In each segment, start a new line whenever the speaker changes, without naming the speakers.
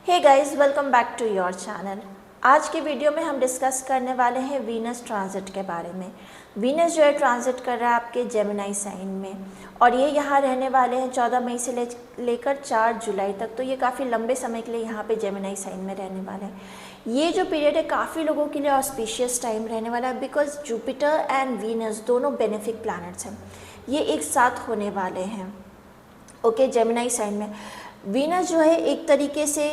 Hey guys, welcome back to your channel. आज की video में हम डिस्कस करने वाले हैं वीनस ट्रांजिट के बारे में। वीनस जो है ट्रांजिट कर रहा है आपके जेमिनी साइन में और ये यहाँ रहने वाले हैं 14 मई से लेकर 4 जुलाई तक। तो ये काफ़ी लंबे समय के लिए यहाँ पे जेमिनी साइन में रहने वाले हैं। ये जो पीरियड है काफ़ी लोगों के लिए ऑस्पिशियस टाइम रहने वाला है बिकॉज जुपिटर एंड वीनस दोनों बेनिफिक प्लैनेट्स हैं। ये एक साथ होने वाले हैं ओके जेमिनी साइन में। वीनस जो है एक तरीके से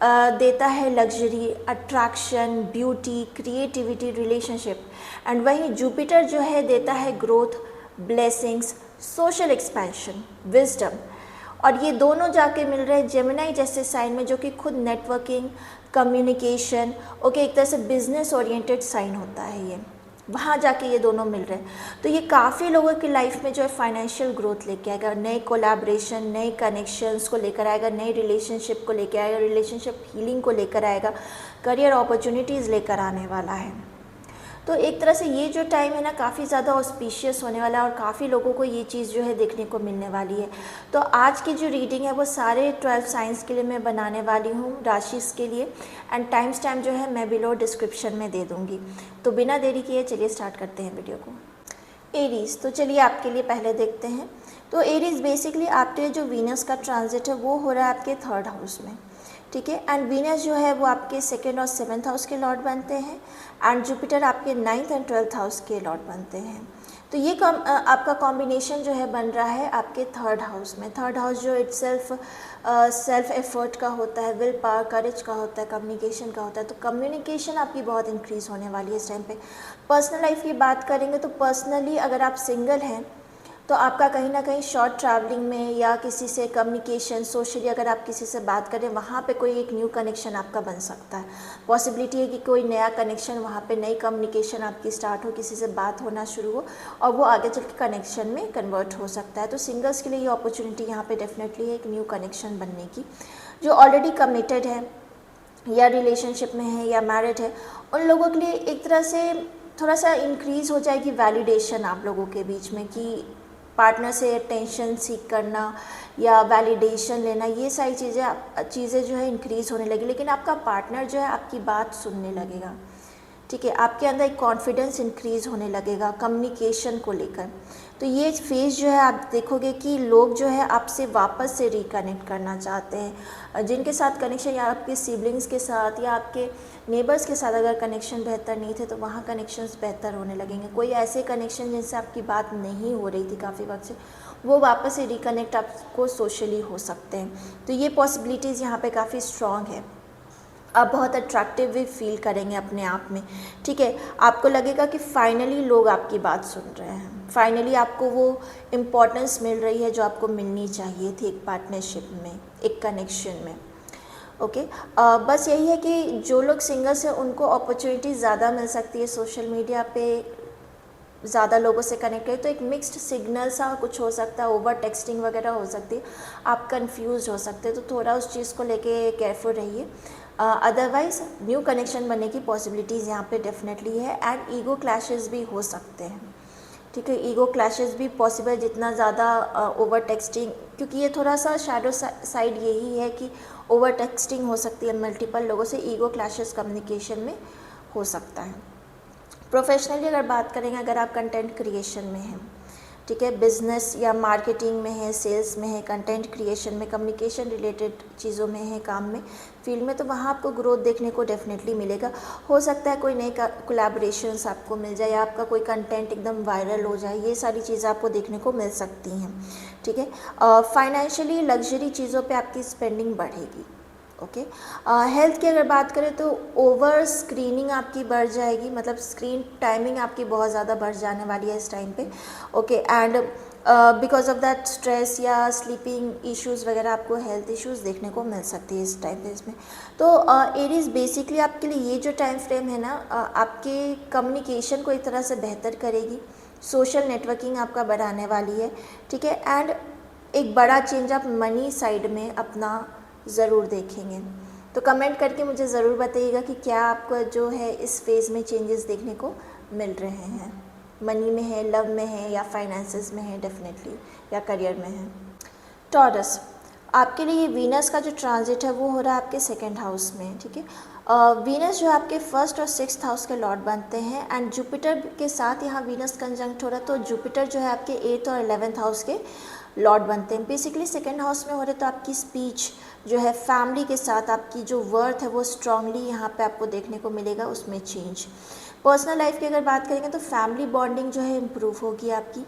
देता है luxury, attraction, beauty, creativity, relationship and वहीं जुपिटर जो है देता है growth, blessings, social expansion, wisdom. और ये दोनों जाके मिल रहे हैं जेमिनी जैसे साइन में जो कि खुद नेटवर्किंग, कम्युनिकेशन, ओके एक तरह से बिजनेस ओरिएंटेड साइन होता है। ये वहाँ जाके ये दोनों मिल रहे हैं तो ये काफ़ी लोगों की लाइफ में जो है फाइनेंशियल ग्रोथ लेके आएगा, नए कोलैबोरेशन, नए कनेक्शंस को लेकर आएगा, नए रिलेशनशिप को लेकर आएगा, रिलेशनशिप हीलिंग को लेकर आएगा, करियर अपॉर्चुनिटीज़ लेकर आने वाला है। तो एक तरह से ये जो टाइम है ना काफ़ी ज़्यादा ऑस्पिशियस होने वाला है और काफ़ी लोगों को ये चीज़ जो है देखने को मिलने वाली है। तो आज की जो रीडिंग है वो सारे 12 साइंस के लिए मैं बनाने वाली हूँ, राशिस के लिए, एंड टाइम स्टैम्प जो है मैं बिलो डिस्क्रिप्शन में दे दूँगी। तो बिना देरी किए चलिए स्टार्ट करते हैं वीडियो को। एरीज, तो चलिए आपके लिए पहले देखते हैं। तो एरीज बेसिकली आपके जो वीनस का ट्रांजिट है वो हो रहा है आपके 3rd हाउस में, ठीक है। एंड वीनस जो है वो आपके 2nd और 7th हाउस के लॉर्ड बनते हैं एंड जुपिटर आपके 9th एंड 12th हाउस के लॉर्ड बनते हैं। तो ये आपका कॉम्बिनेशन जो है बन रहा है आपके 3rd हाउस में। 3rd हाउस जो सेल्फ एफर्ट का होता है, विल पावर, करेज का होता है, कम्युनिकेशन का होता है। तो कम्युनिकेशन आपकी बहुत इंक्रीज होने वाली है इस टाइम पे। पर्सनल लाइफ की बात करेंगे तो पर्सनली अगर आप सिंगल हैं तो आपका कहीं ना कहीं शॉर्ट ट्रैवलिंग में या किसी से कम्युनिकेशन, सोशली अगर आप किसी से बात करें वहाँ पे कोई एक न्यू कनेक्शन आपका बन सकता है। पॉसिबिलिटी है कि कोई नया कनेक्शन वहाँ पे, नई कम्युनिकेशन आपकी स्टार्ट हो, किसी से बात होना शुरू हो और वो आगे चल के कनेक्शन में कन्वर्ट हो सकता है। तो सिंगल्स के लिए ये अपॉर्चुनिटी यहाँ पे डेफिनेटली है एक न्यू कनेक्शन बनने की। जो ऑलरेडी कमिटेड है या रिलेशनशिप में है या मैरिड है उन लोगों के लिए एक तरह से थोड़ा सा इंक्रीज़ हो जाएगी वैलिडेशन आप लोगों के बीच में कि पार्टनर से अटेंशन सीख करना या वैलिडेशन लेना, ये सारी चीज़ें जो है इंक्रीज़ होने लगी। लेकिन आपका पार्टनर जो है आपकी बात सुनने लगेगा, ठीक है। आपके अंदर एक कॉन्फिडेंस इंक्रीज़ होने लगेगा कम्युनिकेशन को लेकर। तो ये फेज़ जो है आप देखोगे कि लोग जो है आपसे वापस से रिकनेक्ट करना चाहते हैं। जिनके साथ कनेक्शन या आपके सिबलिंग्स के साथ या आपके नेबर्स के साथ अगर कनेक्शन बेहतर नहीं थे तो वहाँ कनेक्शंस बेहतर होने लगेंगे। कोई ऐसे कनेक्शन जिनसे आपकी बात नहीं हो रही थी काफ़ी वक्त से, वो वापस से रिकनेक्ट आपको सोशली हो सकते हैं। तो ये पॉसिबिलिटीज़ यहाँ पे काफ़ी स्ट्रॉन्ग है। आप बहुत अट्रैक्टिव भी फील करेंगे अपने आप में, ठीक है। आपको लगेगा कि फाइनली लोग आपकी बात सुन रहे हैं, फाइनली आपको वो इम्पोर्टेंस मिल रही है जो आपको मिलनी चाहिए थी एक पार्टनरशिप में, एक कनेक्शन में, ओके। बस यही है कि जो लोग सिंगल्स हैं उनको अपॉर्चुनिटी ज़्यादा मिल सकती है सोशल मीडिया पे ज़्यादा लोगों से कनेक्ट है। तो एक मिक्स्ड सिग्नल सा कुछ हो सकता है, ओवर टेक्सटिंग वगैरह हो सकती है, आप कंफ्यूज हो सकते हैं। तो थोड़ा उस चीज़ को लेके केयरफुल रहिए। अदरवाइज़ न्यू कनेक्शन बनने की पॉसिबिलिटीज़ यहाँ पे डेफिनेटली है एंड ईगो क्लैशेस भी हो सकते हैं, ठीक है। ईगो क्लैशेस भी पॉसिबल जितना ज़्यादा ओवर टेक्सटिंग, क्योंकि ये थोड़ा सा शैडो साइड यही है कि ओवर टेक्सटिंग हो सकती है मल्टीपल लोगों से, ईगो क्लैशेस कम्युनिकेशन में हो सकता है। प्रोफेशनली अगर बात करेंगे, अगर आप कंटेंट क्रिएशन में हैं, ठीक है, बिजनेस या मार्केटिंग में है, सेल्स में है, कंटेंट क्रिएशन में, कम्युनिकेशन रिलेटेड चीज़ों में है, काम में, फील्ड में, तो वहाँ आपको ग्रोथ देखने को डेफिनेटली मिलेगा। हो सकता है कोई नए कोलैबोरेशंस आपको मिल जाए या आपका कोई कंटेंट एकदम वायरल हो जाए, ये सारी चीज़ें आपको देखने को मिल सकती हैं, ठीक है। फाइनेंशियली लग्जरी चीज़ों पर आपकी स्पेंडिंग बढ़ेगी, ओके। हेल्थ की अगर बात करें तो ओवर स्क्रीनिंग आपकी बढ़ जाएगी, मतलब स्क्रीन टाइमिंग आपकी बहुत ज़्यादा बढ़ जाने वाली है इस टाइम पे, okay. And because of that stress या स्लीपिंग इश्यूज़ वगैरह आपको हेल्थ इश्यूज़ देखने को मिल सकती है इस टाइम पे इसमें। तो एरीज बेसिकली आपके लिए ये जो टाइम फ्रेम है ना आपके कम्युनिकेशन को एक तरह से बेहतर करेगी, सोशल नेटवर्किंग आपका बढ़ाने वाली है, ठीक है। एंड एक बड़ा चेंज आप मनी साइड में अपना ज़रूर देखेंगे। तो कमेंट करके मुझे ज़रूर बताइएगा कि क्या आपको जो है इस फेज़ में चेंजेस देखने को मिल रहे हैं, मनी में है, लव में है या फाइनेंसेस में है डेफिनेटली, या करियर में है। टॉरस, आपके लिए ये वीनस का जो ट्रांजिट है वो हो रहा है आपके सेकंड हाउस में, ठीक है। वीनस जो है आपके फर्स्ट और सिक्स्थ हाउस के लॉर्ड बनते हैं, एंड जुपिटर के साथ यहाँ वीनस कंजंक्ट हो रहा है, तो जुपिटर जो है आपके 8th और 11th हाउस के लॉर्ड बनते हैं। बेसिकली सेकंड हाउस में हो रहे तो आपकी स्पीच जो है फैमिली के साथ, आपकी जो वर्थ है वो स्ट्रांगली यहाँ पे आपको देखने को मिलेगा, उसमें चेंज। पर्सनल लाइफ की अगर बात करेंगे तो फैमिली बॉन्डिंग जो है इम्प्रूव होगी आपकी।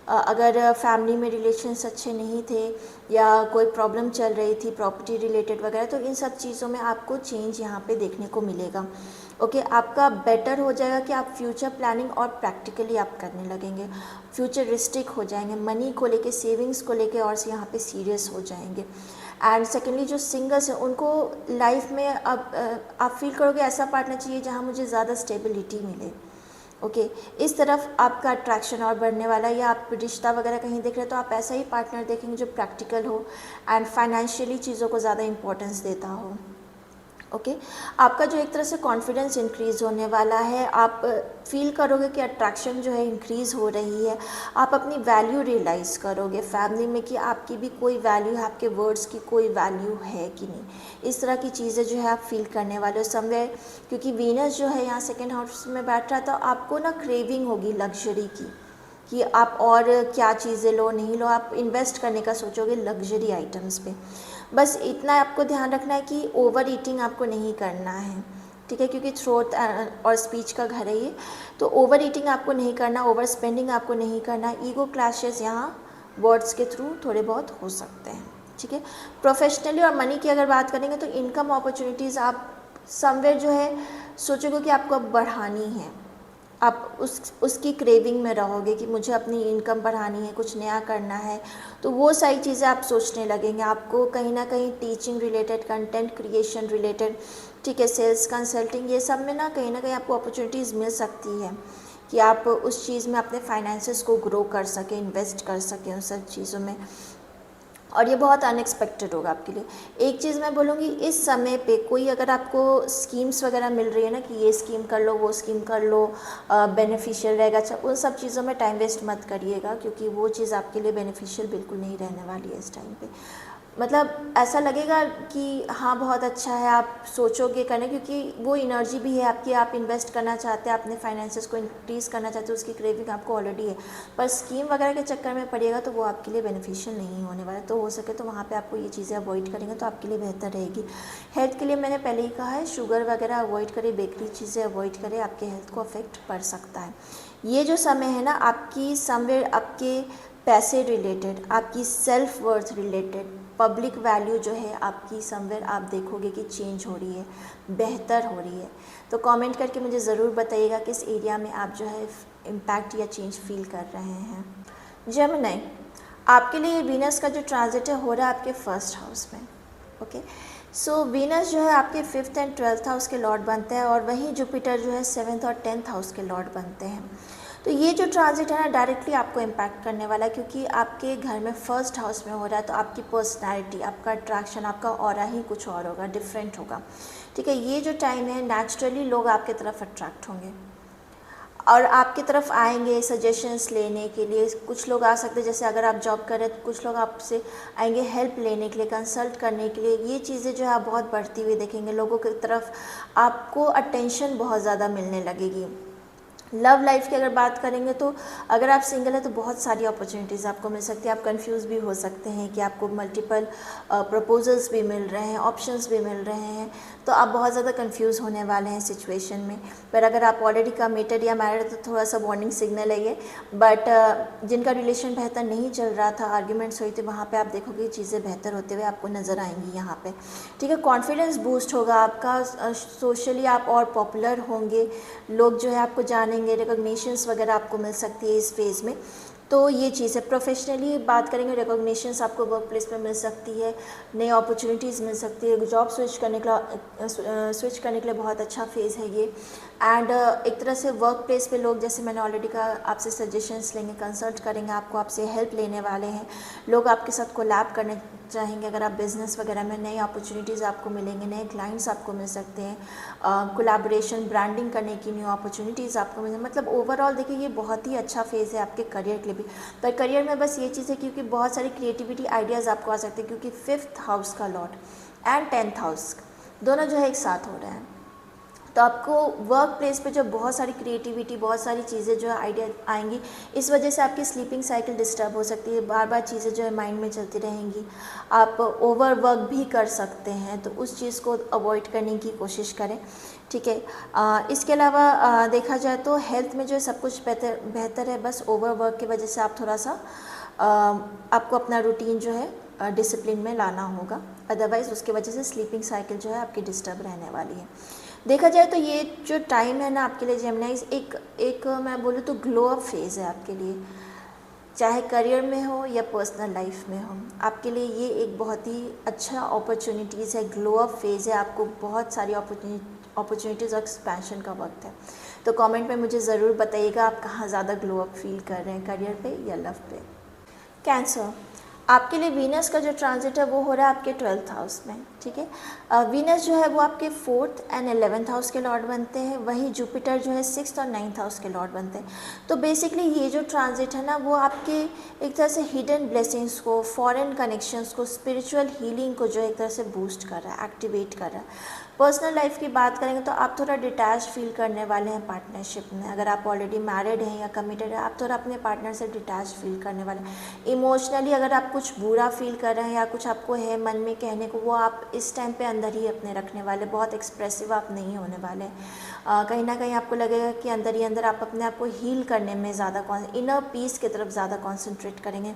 अगर फैमिली में रिलेशंस अच्छे नहीं थे या कोई प्रॉब्लम चल रही थी प्रॉपर्टी रिलेटेड वगैरह, तो इन सब चीज़ों में आपको चेंज यहाँ पे देखने को मिलेगा। ओके, आपका बेटर हो जाएगा कि आप फ्यूचर प्लानिंग और प्रैक्टिकली आप करने लगेंगे, फ्यूचरिस्टिक हो जाएंगे, मनी को लेके, सेविंग्स को लेके और यहाँ पे सीरियस हो जाएंगे। एंड सेकेंडली जो सिंगल्स हैं उनको लाइफ में अब आप फील करोगे ऐसा पार्टनर चाहिए जहाँ मुझे ज़्यादा स्टेबिलिटी मिले। ओके, इस तरफ आपका अट्रैक्शन और बढ़ने वाला है, या आप रिश्ता वगैरह कहीं देख रहे हो तो आप ऐसा ही पार्टनर देखेंगे जो प्रैक्टिकल हो एंड फाइनेंशियली चीज़ों को ज़्यादा इंपॉर्टेंस देता हो। ओके, आपका जो एक तरह से कॉन्फिडेंस इंक्रीज़ होने वाला है, आप फील करोगे कि अट्रैक्शन जो है इंक्रीज़ हो रही है, आप अपनी वैल्यू रियलाइज़ करोगे फैमिली में कि आपकी भी कोई वैल्यू है, आपके वर्ड्स की कोई वैल्यू है कि नहीं, इस तरह की चीज़ें जो है आप फील करने वाले हो समवेयर। क्योंकि वीनस जो है यहाँ सेकेंड हाउस में बैठ रहा है, तो आपको ना क्रेविंग होगी लग्जरी की, कि आप और क्या चीज़ें लो नहीं लो, आप इन्वेस्ट करने का सोचोगे लग्जरी आइटम्स पे। बस इतना आपको ध्यान रखना है कि ओवर ईटिंग आपको नहीं करना है, ठीक है, क्योंकि थ्रोट और स्पीच का घर है ये, तो ओवर ईटिंग आपको नहीं करना, ओवर स्पेंडिंग आपको नहीं करना। ईगो क्लैशेस यहाँ वर्ड्स के थ्रू थोड़े बहुत हो सकते हैं, ठीक है। प्रोफेशनली और मनी की अगर बात करेंगे तो इनकम अपॉर्चुनिटीज़ आप समवेयर जो है सोचोगे कि आपको अब बढ़ानी है, आप उसकी क्रेविंग में रहोगे कि मुझे अपनी इनकम बढ़ानी है, कुछ नया करना है, तो वो सारी चीज़ें आप सोचने लगेंगे। आपको कहीं ना कहीं teaching related, content creation related, ठीक है, सेल्स कंसल्टिंग, ये सब में ना कहीं आपको अपॉर्चुनिटीज़ मिल सकती है कि आप उस चीज़ में अपने फाइनेंसेस को ग्रो कर सकें, इन्वेस्ट कर सकें उन सब चीज़ों में, और ये बहुत अनएक्सपेक्टेड होगा आपके लिए। एक चीज़ मैं बोलूँगी, इस समय पे कोई अगर आपको स्कीम्स वगैरह मिल रही है ना कि ये स्कीम कर लो, वो स्कीम कर लो, बेनिफिशियल रहेगा, अच्छा, उन सब चीज़ों में टाइम वेस्ट मत करिएगा, क्योंकि वो चीज़ आपके लिए बेनिफिशियल बिल्कुल नहीं रहने वाली है इस टाइम पे। मतलब ऐसा लगेगा कि हाँ बहुत अच्छा है, आप सोचोगे करने, क्योंकि वो एनर्जी भी है आपकी, आप इन्वेस्ट करना चाहते हैं, अपने फाइनेंसेस को इंक्रीज़ करना चाहते हैं, उसकी क्रेविंग आपको ऑलरेडी है, पर स्कीम वगैरह के चक्कर में पड़िएगा तो वो आपके लिए बेनिफिशियल नहीं होने वाला। तो हो सके तो वहाँ पे आपको ये चीज़ें अवॉइड करेंगे तो आपके लिए बेहतर रहेगी। हेल्थ के लिए मैंने पहले ही कहा है, शुगर वगैरह अवॉइड करें, बेकरी चीज़ें अवॉइड करें, आपके हेल्थ को अफेक्ट पड़ सकता है। ये जो समय है ना आपकी समवेयर आपके पैसे रिलेटेड, आपकी self worth related, public value जो है आपकी समवेयर आप देखोगे कि चेंज हो रही है, बेहतर हो रही है। तो कमेंट करके मुझे ज़रूर बताइएगा किस एरिया में आप जो है इम्पैक्ट या चेंज फील कर रहे हैं। जेमिनी, आपके लिए वीनस का जो ट्रांजिट है हो रहा है आपके फर्स्ट हाउस में। ओके, सो वीनस जो है आपके 5th एंड 12th हाउस के लॉर्ड बनते हैं, और वहीं जुपिटर जो है 7th और 10th हाउस के लॉर्ड बनते हैं। तो ये जो ट्रांजिट है ना डायरेक्टली आपको इम्पैक्ट करने वाला है, क्योंकि आपके घर में फर्स्ट हाउस में हो रहा है, तो आपकी पर्सनैलिटी, आपका अट्रैक्शन, आपका ऑरा ही कुछ और होगा, डिफरेंट होगा, ठीक है। ये जो टाइम है नेचुरली लोग आपके तरफ अट्रैक्ट होंगे और आपकी तरफ आएंगे सजेशंस लेने के लिए। कुछ लोग आ सकते हैं, जैसे अगर आप जॉब कर रहे हैं तो कुछ लोग आपसे आएंगे हेल्प लेने के लिए, कंसल्ट करने के लिए। ये चीज़ें जो है आप बहुत बढ़ती हुई देखेंगे, लोगों की तरफ आपको अटेंशन बहुत ज़्यादा मिलने लगेगी। लव लाइफ की अगर बात करेंगे तो अगर आप सिंगल हैं तो बहुत सारी अपॉर्चुनिटीज़ आपको मिल सकती है। आप कंफ्यूज भी हो सकते हैं कि आपको मल्टीपल प्रपोजल्स भी मिल रहे हैं, ऑप्शंस भी मिल रहे हैं, तो आप बहुत ज़्यादा कंफ्यूज होने वाले हैं सिचुएशन में। पर अगर आप ऑलरेडी कमिटेड या मैरिड तो थोड़ा सा वार्निंग सिग्नल है ये। बट जिनका रिलेशन बेहतर नहीं चल रहा था, आर्ग्यूमेंट्स हुई थी, वहाँ पर आप देखोगे चीज़ें बेहतर होते हुए आपको नज़र आएंगी यहाँ पर, ठीक है। कॉन्फिडेंस बूस्ट होगा आपका, सोशली आप और पॉपुलर होंगे, लोग जो है आपको जाने, रिकॉग्निशंस वगैरह आपको मिल सकती है इस फेज़ में। तो ये चीज़ है। प्रोफेशनली बात करेंगे, रिकॉग्निशंस आपको वर्क प्लेस पे मिल सकती है, नई अपॉर्चुनिटीज़ मिल सकती है, जॉब स्विच करने के लिए बहुत अच्छा फेज़ है ये। एंड एक तरह से वर्क प्लेस पे लोग, जैसे मैंने ऑलरेडी कहा, आपसे सजेशंस लेंगे, कंसल्ट करेंगे, आपको आपसे हेल्प लेने वाले हैं, लोग आपके साथ कोलैब करने चाहेंगे, अगर आप बिज़नेस वगैरह में नई अपॉर्चुनिटीज़ आपको मिलेंगे, नए क्लाइंट्स आपको मिल सकते हैं, कोलैबोरेशन ब्रांडिंग करने की न्यू अपॉर्चुनिटीज़ आपको मिल, मतलब ओवरऑल देखिए ये बहुत ही अच्छा फेज़ है आपके करियर के लिए भी। पर करियर में बस ये चीज़ है क्योंकि बहुत सारी क्रिएटिविटी आइडियाज़ आपको आ सकते हैं, क्योंकि 5th हाउस का लॉर्ड एंड 10th हाउस दोनों जो है एक साथ हो रहे हैं। तो आपको वर्क प्लेस पे जो बहुत सारी क्रिएटिविटी, बहुत सारी चीज़ें जो है आइडिया आएंगी, इस वजह से आपकी स्लीपिंग साइकिल डिस्टर्ब हो सकती है, बार बार चीज़ें जो है माइंड में चलती रहेंगी, आप ओवर वर्क भी कर सकते हैं, तो उस चीज़ को अवॉइड करने की कोशिश करें, ठीक है। इसके अलावा देखा जाए तो हेल्थ में जो है सब कुछ बेहतर है, बस ओवर वर्क की वजह से आप थोड़ा सा आपको अपना रूटीन जो है डिसिप्लिन में लाना होगा, अदरवाइज़ उसकी वजह से स्लीपिंग साइकिल जो है आपकी डिस्टर्ब रहने वाली है। देखा जाए तो ये जो टाइम है ना आपके लिए जेमिनाइज, एक मैं बोलूँ तो ग्लो अप फेज़ है आपके लिए, चाहे करियर में हो या पर्सनल लाइफ में हो, आपके लिए ये एक बहुत ही अच्छा अपॉर्चुनिटीज़ है, ग्लो अप फेज़ है, आपको बहुत सारी अपॉर्चुनिटीज़ और एक्सपेंशन का वक्त है। तो कमेंट में मुझे ज़रूर बताइएगा आप कहाँ ज़्यादा ग्लो अप फील कर रहे हैं, करियर पे या लव पे। कैंसर, आपके लिए वीनस का जो ट्रांजिट है वो हो रहा है आपके 12th हाउस में, ठीक है। वीनस जो है वो आपके 4th एंड 11th हाउस के लॉर्ड बनते हैं, वही जुपिटर जो है 6th और 9th हाउस के लॉर्ड बनते हैं। तो बेसिकली ये जो ट्रांजिट है ना वो आपके एक तरह से हिडन ब्लेसिंग्स को, फॉरेन कनेक्शंस को, स्पिरिचुअल हीलिंग को जो एक तरह से बूस्ट कर रहा है, एक्टिवेट कर रहा है। पर्सनल लाइफ की बात करेंगे तो आप थोड़ा डिटैच फील करने वाले हैं पार्टनरशिप में, अगर आप ऑलरेडी मैरिड हैं या कमिटेड है, आप थोड़ा अपने पार्टनर से डिटैच फील करने वाले हैं। इमोशनली अगर आप कुछ बुरा फील कर रहे हैं या कुछ आपको है मन में कहने को, वो आप इस टाइम पे अंदर ही अपने रखने वाले, बहुत एक्सप्रेसिव आप नहीं होने वाले हैं। कहीं ना कहीं आपको लगेगा कि अंदर ही अंदर आप अपने आप को हील करने में ज़्यादा इनर पीस की तरफ ज़्यादा कॉन्सेंट्रेट करेंगे।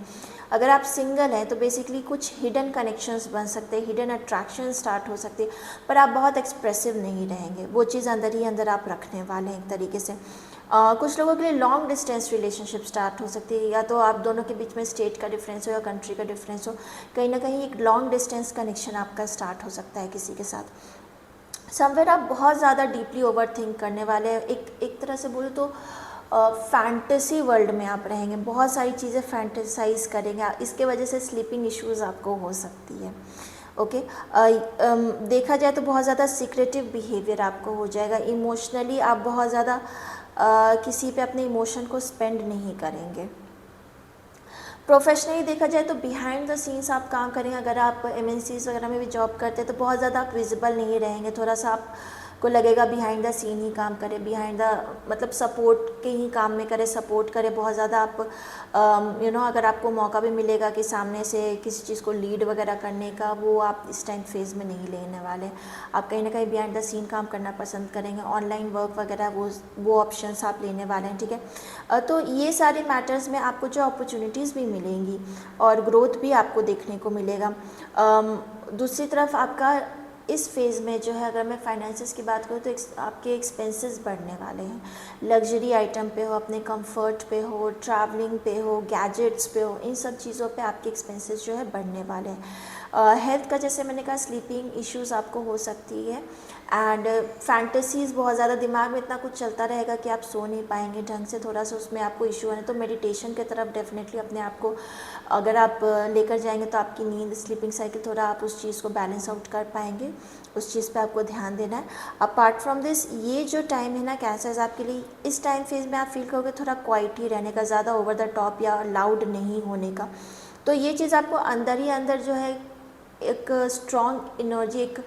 अगर आप सिंगल हैं तो बेसिकली कुछ हिडन कनेक्शंस बन सकते हैं, हिडन अट्रैक्शन स्टार्ट हो सकती है, पर आप बहुत एक्सप्रेसिव नहीं रहेंगे, वो चीज़ अंदर ही अंदर आप रखने वाले हैं एक तरीके से। कुछ लोगों के लिए लॉन्ग डिस्टेंस रिलेशनशिप स्टार्ट हो सकती है, या तो आप दोनों के बीच में स्टेट का डिफरेंस हो या कंट्री का डिफरेंस हो, कहीं ना कहीं एक लॉन्ग डिस्टेंस कनेक्शन आपका स्टार्ट हो सकता है किसी के साथ। समवेयर आप बहुत ज़्यादा डीपली ओवर थिंक करने वाले हैं, एक तरह से बोलूँ तो फैंटेसी वर्ल्ड में आप रहेंगे, बहुत सारी चीज़ें फैंटेसाइज करेंगे, इसके वजह से स्लीपिंग इश्यूज़ आपको हो सकती है, ओके। देखा जाए तो बहुत ज़्यादा सीक्रेटिव बिहेवियर आपको हो जाएगा, इमोशनली आप बहुत ज़्यादा किसी पे अपने इमोशन को स्पेंड नहीं करेंगे। प्रोफेशनली देखा जाए तो बिहाइंड द सीन्स आप काम करेंगे, अगर आप MNCs वगैरह में भी जॉब करते हैं तो बहुत ज़्यादा आप विजिबल नहीं रहेंगे, थोड़ा सा आपको लगेगा बिहाइंड द सीन ही काम करे, बिहाइंड द मतलब सपोर्ट के ही काम में करे, सपोर्ट करे बहुत ज़्यादा आप अगर आपको मौका भी मिलेगा कि सामने से किसी चीज़ को लीड वगैरह करने का, वो आप इस टाइम फेज़ में नहीं लेने वाले, आप कहीं ना कहीं बिहाइंड द सीन काम करना पसंद करेंगे, ऑनलाइन वर्क वगैरह वो ऑप्शंस आप लेने वाले हैं, ठीक है। तो ये सारे मैटर्स में आपको जो अपॉर्चुनिटीज़ भी मिलेंगी और ग्रोथ भी आपको देखने को मिलेगा। दूसरी तरफ आपका इस फेज़ में जो है, अगर मैं फाइनेंसेस की बात करूँ तो आपके एक्सपेंसेस बढ़ने वाले हैं, लग्जरी आइटम पे हो, अपने कंफर्ट पे हो, ट्रैवलिंग पे हो, गैजेट्स पे हो, इन सब चीज़ों पे आपके एक्सपेंसेस जो है बढ़ने वाले हैं। हेल्थ का जैसे मैंने कहा स्लीपिंग इश्यूज़ आपको हो सकती है, एंड फैंटेसीज़ बहुत ज़्यादा दिमाग में इतना कुछ चलता रहेगा कि आप सो नहीं पाएंगे ढंग से, थोड़ा सा उसमें आपको इशू है, तो मेडिटेशन की तरफ डेफिनेटली अपने आप को अगर आप लेकर जाएंगे तो आपकी नींद, स्लीपिंग साइकिल, थोड़ा आप उस चीज़ को बैलेंस आउट कर पाएंगे, उस चीज़ पे आपको ध्यान देना है। अपार्ट फ्रॉम दिस, ये जो टाइम है ना कैंसर्स, आपके लिए इस टाइम फेज़ में आप फील करोगे थोड़ा क्वाइट ही रहने का, ज़्यादा ओवर द टॉप या लाउड नहीं होने का, तो ये चीज़ आपको अंदर ही अंदर जो है एक स्ट्रॉन्ग एनर्जी, एक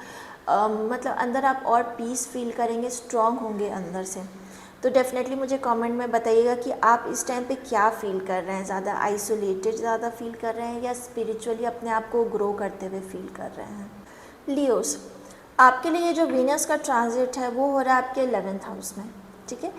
मतलब अंदर आप और पीस फील करेंगे, स्ट्रॉन्ग होंगे अंदर से। तो डेफिनेटली मुझे कमेंट में बताइएगा कि आप इस टाइम पे क्या फ़ील कर रहे हैं, ज़्यादा आइसोलेटेड ज़्यादा फील कर रहे हैं या स्पिरिचुअली अपने आप को ग्रो करते हुए फील कर रहे हैं। लियोस, आपके लिए जो वीनस का ट्रांजिट है वो हो रहा है आपके 11th हाउस में, ठीक है।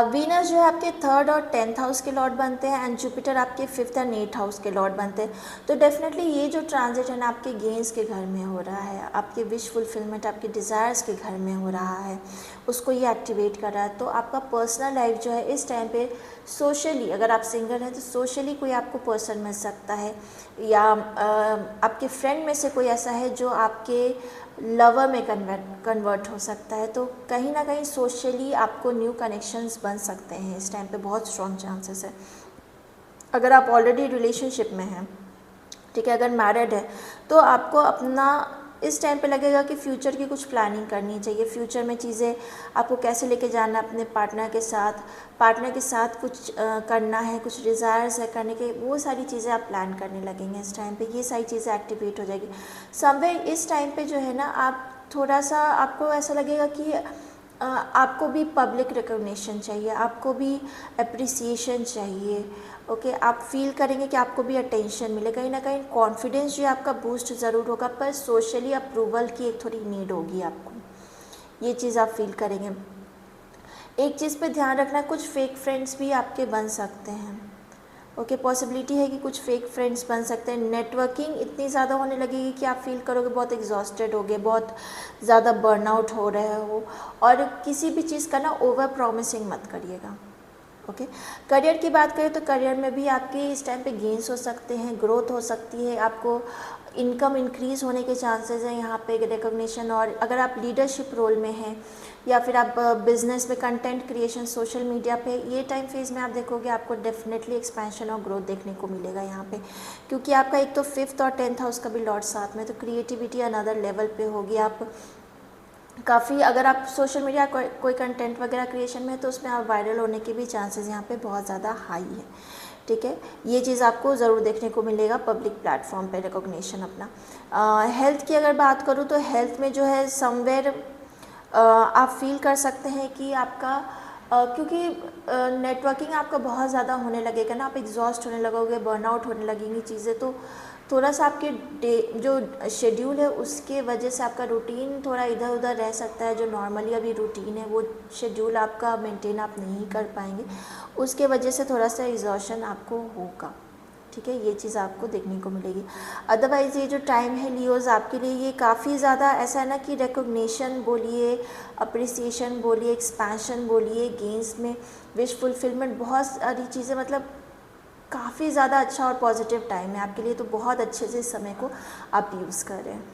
वीनस जो है आपके 3rd और 10th हाउस के लॉर्ड बनते हैं, एंड जुपिटर आपके 5th एंड 8th हाउस के लॉर्ड बनते हैं। तो डेफिनेटली ये जो ट्रांजिट है ना आपके गेंस के घर में हो रहा है, आपके विश फुलफिलमेंट, आपके डिज़ायर्स के घर में हो रहा है, उसको ये एक्टिवेट कर रहा है। तो आपका पर्सनल लाइफ जो है इस टाइम पे सोशली, अगर आप सिंगल हैं तो सोशली कोई आपको पर्सन मिल सकता है, या आपके फ्रेंड में से कोई ऐसा है जो आपके लवर में कन्वर्ट हो सकता है। तो कहीं ना कहीं सोशली आपको न्यू कनेक्शंस बन सकते हैं इस टाइम पे, बहुत स्ट्रॉन्ग चांसेस है। अगर आप ऑलरेडी रिलेशनशिप में हैं ठीक है। अगर मैरिड है तो आपको अपना इस टाइम पे लगेगा कि फ्यूचर की कुछ प्लानिंग करनी चाहिए, फ्यूचर में चीज़ें आपको कैसे लेके जाना अपने पार्टनर के साथ कुछ करना है, कुछ डिज़ायर्स है करने के, वो सारी चीज़ें आप प्लान करने लगेंगे इस टाइम पे, ये सारी चीज़ें एक्टिवेट हो जाएगी समवेयर इस टाइम पे। जो है ना, आप थोड़ा सा आपको ऐसा लगेगा कि आपको भी पब्लिक रिकॉग्निशन चाहिए, आपको भी अप्रिसिएशन चाहिए। ओके, आप फील करेंगे कि आपको भी अटेंशन मिले, कहीं ना कहीं कॉन्फिडेंस जो है आपका बूस्ट ज़रूर होगा, पर सोशली अप्रूवल की एक थोड़ी नीड होगी आपको, ये चीज़ आप फील करेंगे। एक चीज़ पे ध्यान रखना, कुछ फेक फ्रेंड्स भी आपके बन सकते हैं। ओके, पॉसिबिलिटी है कि कुछ फेक फ्रेंड्स बन सकते हैं। नेटवर्किंग इतनी ज़्यादा होने लगेगी कि आप फील करोगे बहुत एग्जॉस्टेड हो गए, बहुत ज़्यादा बर्नआउट हो रहे हो। और किसी भी चीज़ का ना ओवर प्रॉमिसिंग मत करिएगा। ओके, करियर की बात करें तो करियर में भी आपके इस टाइम पे गेंस हो सकते हैं, ग्रोथ हो सकती है, आपको इनकम इंक्रीज़ होने के चांसेस हैं यहाँ पे, रिकॉग्निशन। और अगर आप लीडरशिप रोल में हैं या फिर आप बिजनेस में कंटेंट क्रिएशन सोशल मीडिया पे, ये टाइम फेज़ में आप देखोगे आपको डेफिनेटली एक्सपेंशन और ग्रोथ देखने को मिलेगा यहाँ पे, क्योंकि आपका एक तो 5th और 10th हाउस का भी लॉर्ड साथ में, तो क्रिएटिविटी अनदर लेवल पे होगी। आप काफ़ी, अगर आप सोशल मीडिया कोई कंटेंट वगैरह क्रिएशन में है तो उसमें आप वायरल होने के भी चांसेस यहाँ पे बहुत ज़्यादा हाई है। ठीक है, ये चीज़ आपको ज़रूर देखने को मिलेगा पब्लिक प्लेटफॉर्म पे रिकॉग्निशन अपना। हेल्थ की अगर बात करूँ तो हेल्थ में जो है समवेयर आप फील कर सकते हैं कि आपका क्योंकि नेटवर्किंग आपका बहुत ज़्यादा होने लगेगा ना, आप एग्जॉस्ट होने लगोगे, बर्नआउट होने लगेंगी चीज़ें, तो थोड़ा सा आपके डे जो शेड्यूल है उसके वजह से आपका रूटीन थोड़ा इधर उधर रह सकता है। जो नॉर्मली अभी रूटीन है वो शेड्यूल आपका मेंटेन आप नहीं कर पाएंगे, उसके वजह से थोड़ा सा एग्जॉशन आपको होगा। ठीक है, ये चीज़ आपको देखने को मिलेगी। अदरवाइज़ ये जो टाइम है लियोज आपके लिए, ये काफ़ी ज़्यादा ऐसा है ना कि रिकॉग्निशन बोलिए, अप्रिसिएशन बोलिए, एक्सपेंशन बोलिए, गेम्स में विश फुलफिलमेंट, बहुत सारी चीज़ें, मतलब काफ़ी ज़्यादा अच्छा और पॉजिटिव टाइम है आपके लिए, तो बहुत अच्छे से इस समय को आप यूज़ कर रहे हैं।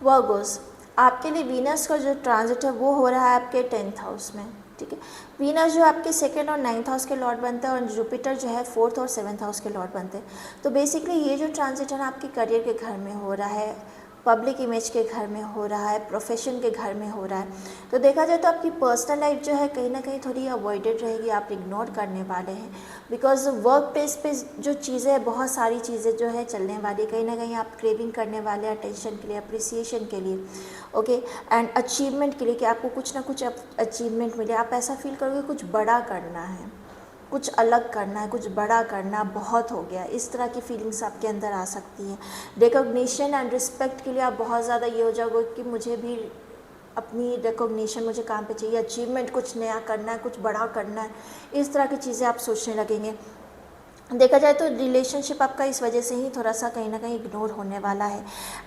वर्गोस, आपके लिए वीनस का जो ट्रांजिट है वो हो रहा है आपके 10th हाउस में। ठीक है, वीनस जो आपके 2nd और 9th हाउस के लॉर्ड बनते हैं और जुपिटर जो है 4th और 7th हाउस के लॉर्ड बनते हैं। तो बेसिकली ये जो ट्रांजिट है ना आपके करियर के घर में हो रहा है, पब्लिक इमेज के घर में हो रहा है, प्रोफेशन के घर में हो रहा है। तो देखा जाए तो आपकी पर्सनल लाइफ जो है कहीं ना कहीं थोड़ी अवॉइडेड रहेगी, आप इग्नोर करने वाले हैं, बिकॉज वर्क प्लेस पे जो चीज़ें हैं, बहुत सारी चीज़ें जो है चलने वाली, कहीं ना कहीं आप क्रेविंग करने वाले हैं अटेंशन के लिए, अप्रिसिएशन के लिए, ओके, एंड अचीवमेंट के लिए, कि आपको कुछ ना कुछ अचीवमेंट मिले। आप ऐसा फील करोगे कुछ बड़ा करना है, कुछ अलग करना है, कुछ बड़ा करना बहुत हो गया, इस तरह की फीलिंग्स आपके अंदर आ सकती हैं। रिकॉग्निशन एंड रिस्पेक्ट के लिए आप बहुत ज़्यादा ये हो जाओगे कि मुझे भी अपनी रिकॉग्निशन, मुझे काम पे चाहिए, अचीवमेंट, कुछ नया करना है, कुछ बड़ा करना है, इस तरह की चीज़ें आप सोचने लगेंगे। देखा जाए तो रिलेशनशिप आपका इस वजह से ही थोड़ा सा कहीं ना कहीं इग्नोर होने वाला है।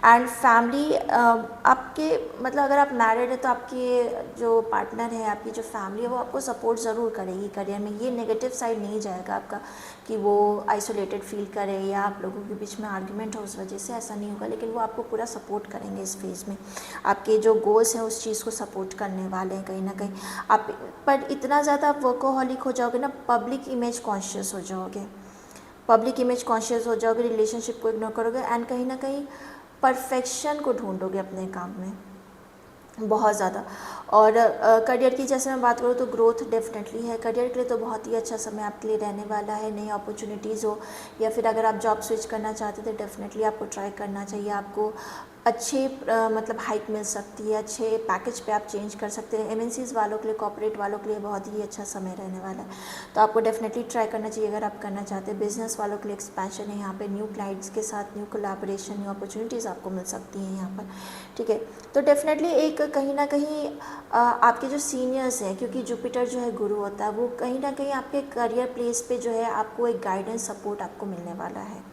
एंड फैमिली आपके, मतलब अगर आप मैरिड है तो आपकी जो पार्टनर है, आपकी जो फैमिली है, वो आपको सपोर्ट ज़रूर करेगी करियर में। ये नेगेटिव साइड नहीं जाएगा आपका कि वो आइसोलेटेड फील करे या आप लोगों के बीच में आर्ग्यूमेंट हो उस वजह से, ऐसा नहीं होगा। लेकिन वो आपको पूरा सपोर्ट करेंगे इस फेज़ में, आपके जो गोल्स हैं उस चीज़ को सपोर्ट करने वाले हैं कहीं ना कहीं आप। पर इतना ज़्यादा आप वर्कोहॉलिक हो जाओगे ना, पब्लिक इमेज कॉन्शियस हो जाओगे, पब्लिक इमेज कॉन्शियस हो जाओगे, रिलेशनशिप को इग्नोर करोगे एंड कहीं ना कहीं परफेक्शन को ढूंढोगे अपने काम में बहुत ज़्यादा। और करियर की जैसे मैं बात करूँ तो ग्रोथ डेफिनेटली है करियर के लिए, तो बहुत ही अच्छा समय आपके लिए रहने वाला है। नई अपॉर्चुनिटीज़ हो या फिर अगर आप जॉब स्विच करना चाहते हैं तो डेफिनेटली आपको ट्राई करना चाहिए। आपको अच्छे मतलब हाइक मिल सकती है, अच्छे पैकेज पे आप चेंज कर सकते हैं। एमएनसीज़ वालों के लिए, कॉर्पोरेट वालों के लिए बहुत ही अच्छा समय रहने वाला है, तो आपको डेफिनेटली ट्राई करना चाहिए अगर आप करना चाहते हैं। बिजनेस वालों के लिए एक्सपेंशन है यहाँ पे, न्यू क्लाइंट्स के साथ न्यू कोलैबोरेशन, न्यू अपॉर्चुनिटीज़ आपको मिल सकती हैं यहाँ पर। ठीक है, तो डेफिनेटली एक कहीं ना कहीं आपके जो सीनियर्स हैं, क्योंकि जुपिटर जो है गुरु होता है, वो कहीं ना कहीं आपके करियर प्लेस पे जो है आपको एक गाइडेंस सपोर्ट आपको मिलने वाला है,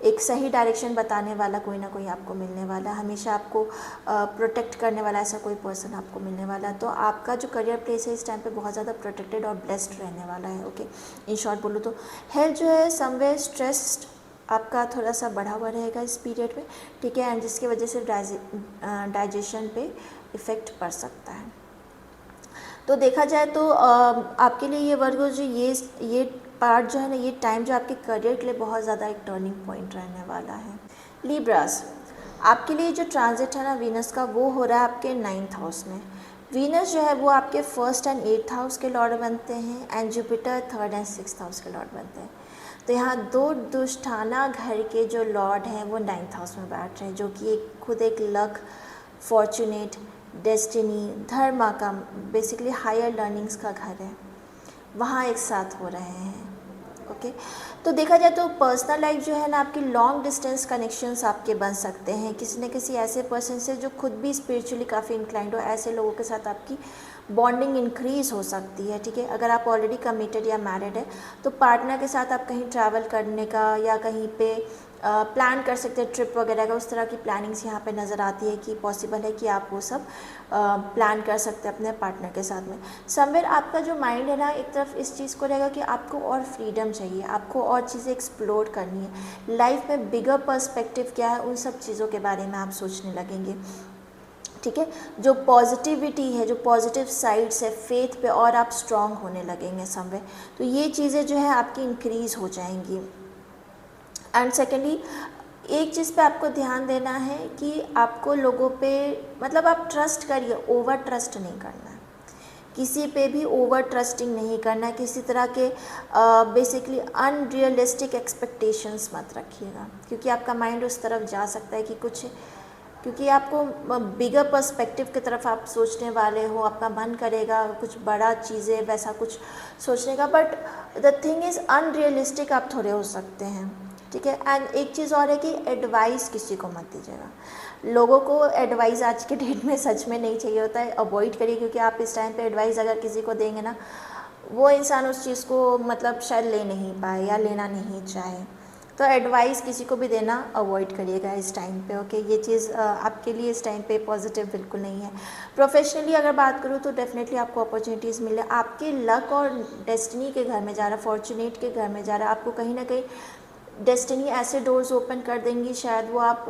एक सही डायरेक्शन बताने वाला कोई ना कोई आपको मिलने वाला, हमेशा आपको प्रोटेक्ट करने वाला ऐसा कोई पर्सन आपको मिलने वाला। तो आपका जो करियर प्लेस है इस टाइम पे बहुत ज़्यादा प्रोटेक्टेड और ब्लेस्ड रहने वाला है। ओके, इन शॉर्ट बोलूँ तो हेल्थ जो है समवेयर स्ट्रेस्ड आपका थोड़ा सा बढ़ा हुआ रहेगा इस पीरियड में। ठीक है, एंड जिसकी वजह से डाइजेशन पे इफ़ेक्ट पड़ सकता है। तो देखा जाए तो आपके लिए ये वर्ग जो ये पार्ट जो है ना, ये टाइम जो आपके करियर के लिए बहुत ज़्यादा एक टर्निंग पॉइंट रहने वाला है। लिब्रास, आपके लिए जो ट्रांजिट है ना वीनस का, वो हो रहा है आपके 9th हाउस में। वीनस जो है वो आपके 1st एंड 8th हाउस के लॉर्ड बनते हैं, and Jupiter 3rd and 6th house के लॉर्ड बनते हैं। तो यहाँ दो दुष्टाना घर के जो लॉर्ड हैं वो 9th हाउस में बैठ रहे हैं, जो कि खुद एक लक, फॉर्चुनेट, डेस्टिनी, धर्म का, बेसिकली हायर लर्निंग्स का घर है, वहाँ एक साथ हो रहे हैं। ओके, तो देखा जाए तो पर्सनल लाइफ जो है ना आपकी, लॉन्ग डिस्टेंस कनेक्शंस आपके बन सकते हैं किसी न किसी ऐसे पर्सन से जो खुद भी स्पिरिचुअली काफ़ी इंक्लाइंड हो। ऐसे लोगों के साथ आपकी बॉन्डिंग इंक्रीज़ हो सकती है। ठीक है, अगर आप ऑलरेडी कमिटेड या मैरिड है तो पार्टनर के साथ आप कहीं ट्रैवल करने का या कहीं पे प्लान कर सकते हैं, ट्रिप वगैरह का, उस तरह की प्लानिंग्स यहाँ पे नज़र आती है कि पॉसिबल है कि आप वो सब प्लान कर सकते हैं अपने पार्टनर के साथ में। समवेयर आपका जो माइंड है ना एक तरफ इस चीज़ को रहेगा कि आपको और फ्रीडम चाहिए, आपको और चीज़ें एक्सप्लोर करनी है, लाइफ में बिगर पर्सपेक्टिव क्या है उन सब चीज़ों के बारे में आप सोचने लगेंगे। ठीक है, जो पॉजिटिविटी है, जो पॉजिटिव साइड्स है, फेथ पे और आप स्ट्रांग होने लगेंगे समवेयर। तो ये चीज़ें जो है आपकी इंक्रीज़ हो जाएंगी। एंड सेकेंडली एक चीज़ पे आपको ध्यान देना है कि आपको लोगों पे, मतलब आप ट्रस्ट करिए, ओवर ट्रस्ट नहीं करना है, किसी पे भी ओवर ट्रस्टिंग नहीं करना है, किसी तरह के बेसिकली अनरियलिस्टिक एक्सपेक्टेशंस मत रखिएगा, क्योंकि आपका माइंड उस तरफ जा सकता है कि कुछ, क्योंकि आपको बिगर पर्सपेक्टिव की तरफ आप सोचने वाले हो, आपका मन करेगा कुछ बड़ा चीज़ें वैसा कुछ सोचने का, but the thing is unrealistic आप थोड़े हो सकते हैं। ठीक है, एंड एक चीज़ और है कि एडवाइस किसी को मत दीजिएगा। लोगों को एडवाइस आज के डेट में सच में नहीं चाहिए होता है, अवॉइड करिए, क्योंकि आप इस टाइम पे एडवाइस अगर किसी को देंगे ना, वो इंसान उस चीज़ को मतलब शायद ले नहीं पाए या लेना नहीं चाहे। तो एडवाइस किसी को भी देना अवॉइड करिएगा इस टाइम पे। ओके, ये चीज़ आपके लिए इस टाइम पे पॉजिटिव बिल्कुल नहीं है। प्रोफेशनली अगर बात करूँ तो डेफिनेटली आपको अपॉर्चुनिटीज़ मिले, आपके लक और डेस्टिनी के घर में जा रहा है, फॉर्चुनेट के घर में जा रहा है, आपको कहीं ना कहीं डेस्टिनी ऐसे डोर्स ओपन कर देंगी शायद वो आप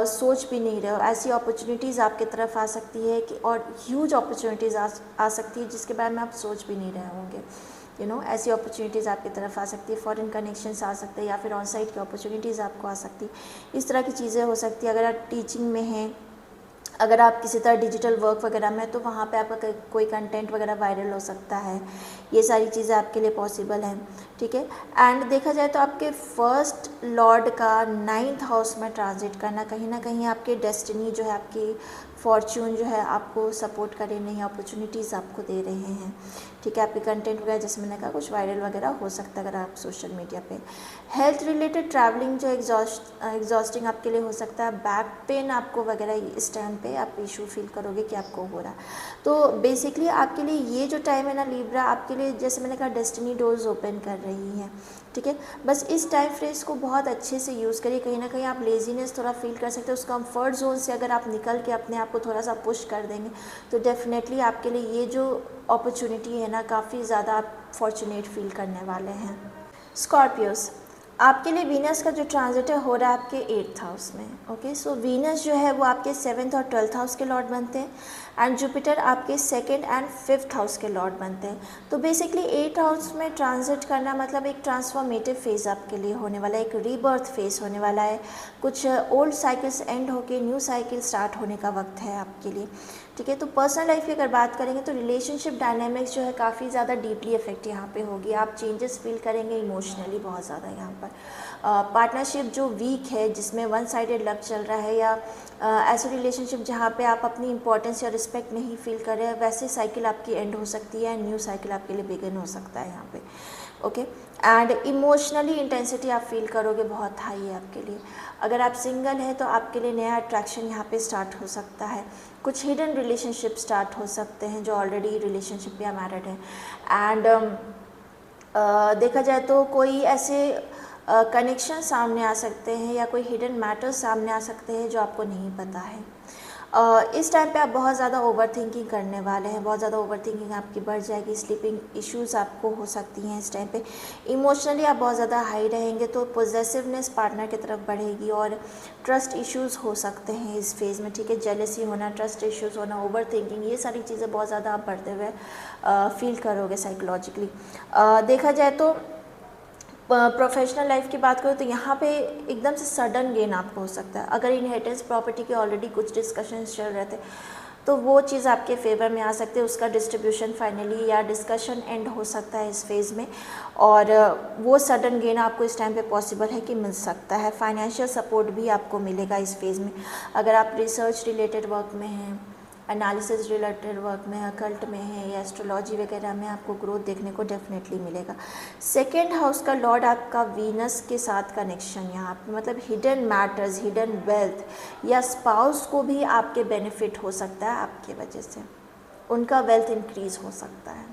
सोच भी नहीं रहे हो। ऐसी अपॉर्चुनिटीज़ आपकी तरफ आ सकती है कि, और ह्यूज अपॉर्चुनिटीज़ आ सकती है जिसके बारे में आप सोच भी नहीं रहे होंगे। ऐसी अपॉर्चुनिटीज़ आपकी तरफ आ सकती है, फॉरेन कनेक्शंस आ सकते हैं, या फिर ऑन साइट की अपॉर्चुनिटीज़ आपको आ सकती है। इस तरह की चीज़ें हो सकती है। अगर आप टीचिंग में हैं, अगर आप किसी तरह डिजिटल वर्क वगैरह में, तो वहाँ पे आपका कोई कंटेंट वगैरह वायरल हो सकता है। ये सारी चीज़ें आपके लिए पॉसिबल हैं। ठीक है, एंड देखा जाए तो आपके फर्स्ट लॉर्ड का 9th हाउस में ट्रांजिट करना कहीं ना कहीं आपके डेस्टिनी जो है, आपकी फॉर्च्यून जो है आपको सपोर्ट करे, नई अपॉर्चुनिटीज़ आपको दे रहे हैं। ठीक है, आपके कंटेंट वगैरह जैसे मैंने कहा कुछ वायरल वगैरह हो सकता है अगर आप सोशल मीडिया पे। हेल्थ रिलेटेड ट्रैवलिंग जो एग्जॉस्टिंग आपके लिए हो सकता है, बैक पेन आपको वगैरह इस टाइम पे आप इशू फील करोगे कि आपको हो रहा है। तो बेसिकली आपके लिए ये जो टाइम है ना लिब्रा, आपके लिए जैसे मैंने कहा डेस्टिनी डोर्स ओपन कर रही हैं। ठीक है, बस इस टाइम फ्रेज को बहुत अच्छे से यूज़ करिए। कहीं ना कहीं आप लेजीनेस थोड़ा फील कर सकते हो, उस कंफर्ट जोन से अगर आप निकल के अपने आप को थोड़ा सा पुश कर देंगे तो डेफिनेटली आपके लिए ये जो अपॉर्चुनिटी है ना, काफ़ी ज़्यादा आप फॉर्चुनेट फील करने वाले हैं। स्कॉर्पियोस, आपके लिए वीनस का जो ट्रांजिट है हो रहा है आपके 8th हाउस में। ओके, सो वीनस जो है वो आपके 7th और 12th हाउस के लॉर्ड बनते हैं, एंड जुपिटर आपके 2nd एंड 5th हाउस के लॉर्ड बनते हैं। तो बेसिकली 8th हाउस में ट्रांजिट करना मतलब एक ट्रांसफॉर्मेटिव फेज़ आपके लिए होने वाला है, एक रीबर्थ फेज़ होने वाला है। कुछ ओल्ड साइकिल्स एंड होके न्यू साइकिल स्टार्ट होने का वक्त है आपके लिए। ठीक है, तो पर्सनल लाइफ की अगर बात करेंगे तो रिलेशनशिप डायनामिक्स जो है काफ़ी ज़्यादा डीपली इफेक्ट यहाँ पे होगी। आप चेंजेस फील करेंगे इमोशनली बहुत ज़्यादा यहाँ पर। पार्टनरशिप जो वीक है, जिसमें वन साइडेड लव चल रहा है, या ऐसे रिलेशनशिप जहाँ पे आप अपनी इंपॉर्टेंस या रिस्पेक्ट नहीं फील कर रहे हैं, वैसे साइकिल आपकी एंड हो सकती है, न्यू साइकिल आपके लिए बिगिन हो सकता है यहाँ पे। ओके, एंड इमोशनली इंटेंसिटी आप फील करोगे बहुत हाई है आपके लिए। अगर आप सिंगल हैं तो आपके लिए नया अट्रैक्शन यहाँ पे स्टार्ट हो सकता है। कुछ हिडन रिलेशनशिप स्टार्ट हो सकते हैं जो ऑलरेडी रिलेशनशिप या मैरिड है। एंड देखा जाए तो कोई ऐसे कनेक्शन सामने आ सकते हैं या कोई हिडन मैटर्स सामने आ सकते हैं जो आपको नहीं पता है। इस टाइम पे आप बहुत ज़्यादा ओवर थिंकिंग करने वाले हैं, बहुत ज़्यादा ओवर थिंकिंग आपकी बढ़ जाएगी, स्लीपिंग इश्यूज़ आपको हो सकती हैं इस टाइम पे। इमोशनली आप बहुत ज़्यादा हाई रहेंगे तो पोजेसिवनेस पार्टनर की तरफ बढ़ेगी, और ट्रस्ट इश्यूज़ हो सकते हैं इस फेज़ में। ठीक है, जेलसी होना, ट्रस्ट इश्यूज़ होना, ओवर थिंकिंग, ये सारी चीज़ें बहुत ज़्यादा आप बढ़ते हुए फील करोगे साइकोलॉजिकली। देखा जाए तो प्रोफेशनल लाइफ की बात करो तो यहाँ पे एकदम से सडन गेन आपको हो सकता है। अगर इनहेरिटेंस प्रॉपर्टी के ऑलरेडी कुछ डिस्कशंस चल रहे थे तो वो चीज़ आपके फेवर में आ सकती है, उसका डिस्ट्रीब्यूशन फाइनली या डिस्कशन एंड हो सकता है इस फेज़ में, और वो सडन गेन आपको इस टाइम पे पॉसिबल है कि मिल सकता है। फाइनेंशियल सपोर्ट भी आपको मिलेगा इस फेज़ में। अगर आप रिसर्च रिलेटेड वर्क में हैं, एनालिसिस रिलेटेड वर्क में, अकल्ट में है या एस्ट्रोलॉजी वगैरह में, आपको ग्रोथ देखने को डेफिनेटली मिलेगा। सेकेंड हाउस का लॉर्ड आपका वीनस के साथ कनेक्शन यहाँ पे, मतलब हिडन मैटर्स, हिडन वेल्थ या स्पाउस को भी आपके बेनिफिट हो सकता है आपके वजह से, उनका वेल्थ इंक्रीज हो सकता है।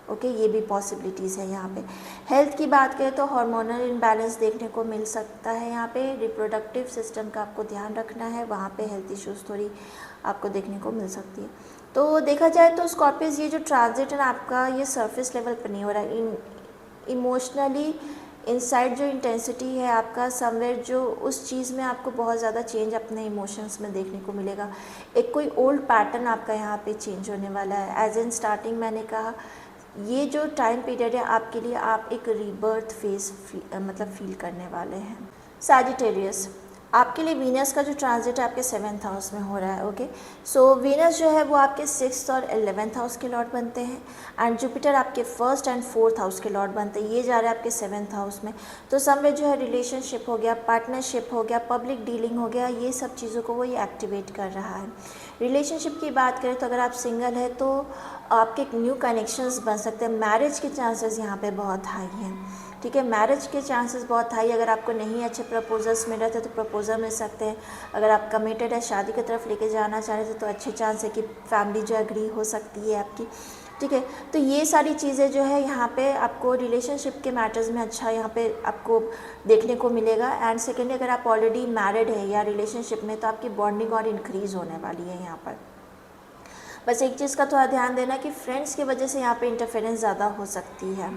ओके, ये भी पॉसिबिलिटीज़ है यहाँ पे। हेल्थ की बात करें तो हार्मोनल इम्बैलेंस देखने को मिल सकता है यहाँ पे। रिप्रोडक्टिव सिस्टम का आपको ध्यान रखना है, वहाँ पे हेल्थ इश्यूज़ थोड़ी आपको देखने को मिल सकती है। तो देखा जाए तो स्कॉर्पियस, ये जो ट्रांजिट है ना आपका, ये सरफेस लेवल पर नहीं हो रहा है। इमोशनली इनसाइड जो इंटेंसिटी है आपका समवेयर, जो उस चीज़ में आपको बहुत ज़्यादा चेंज अपने इमोशंस में देखने को मिलेगा। एक कोई ओल्ड पैटर्न आपका यहाँ पे चेंज होने वाला है। एज इन स्टार्टिंग मैंने कहा, ये जो टाइम पीरियड है आपके लिए, आप एक रीबर्थ फेज मतलब फील करने वाले हैं। सैजिटेरियस, आपके लिए वीनस का जो ट्रांजिट है आपके 7th हाउस में हो रहा है। ओके, सो वीनस जो है वो आपके 6th और 11th हाउस के लॉर्ड बनते हैं, एंड जुपिटर आपके 1st एंड 4th हाउस के लॉर्ड बनते हैं। ये जा रहा है आपके 7th हाउस में। तो समय जो है रिलेशनशिप हो गया, पार्टनरशिप हो गया, पब्लिक डीलिंग हो गया, ये सब चीज़ों को वो ये एक्टिवेट कर रहा है। रिलेशनशिप की बात करें तो अगर आप सिंगल है तो आपके न्यू कनेक्शंस बन सकते हैं। मैरिज के चांसेस यहाँ पे बहुत हाई हैं। ठीक है, मैरिज के चांसेस बहुत हाई। अगर आपको नहीं अच्छे प्रपोजल्स मिल रहे थे तो प्रपोजल मिल सकते हैं। अगर आप कमिटेड है, शादी की तरफ लेके जाना चाह रहे थे, तो अच्छे चांस है कि फैमिली जो एग्री हो सकती है आपकी। ठीक है, तो ये सारी चीज़ें जो है यहाँ पे आपको रिलेशनशिप के मैटर्स में अच्छा यहाँ पे आपको देखने को मिलेगा। एंड सेकेंडली, अगर आप ऑलरेडी मैरिड है या रिलेशनशिप में, तो आपकी बॉन्डिंग और इंक्रीज़ होने वाली है यहाँ पर। बस एक चीज़ का थोड़ा ध्यान देना कि फ्रेंड्स की वजह से यहाँ पे इंटरफेरेंस ज़्यादा हो सकती है।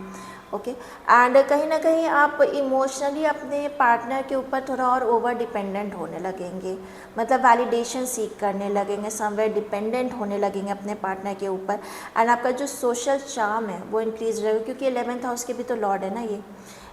ओके, एंड कहीं ना कहीं आप इमोशनली अपने पार्टनर के ऊपर थोड़ा और ओवर डिपेंडेंट होने लगेंगे, मतलब वैलिडेशन सीख करने लगेंगे, समवेयर डिपेंडेंट होने लगेंगे अपने पार्टनर के ऊपर। एंड आपका जो सोशल चार्म है वो इंक्रीज रहेगा, क्योंकि 11th हाउस के भी तो लॉर्ड है ना ये।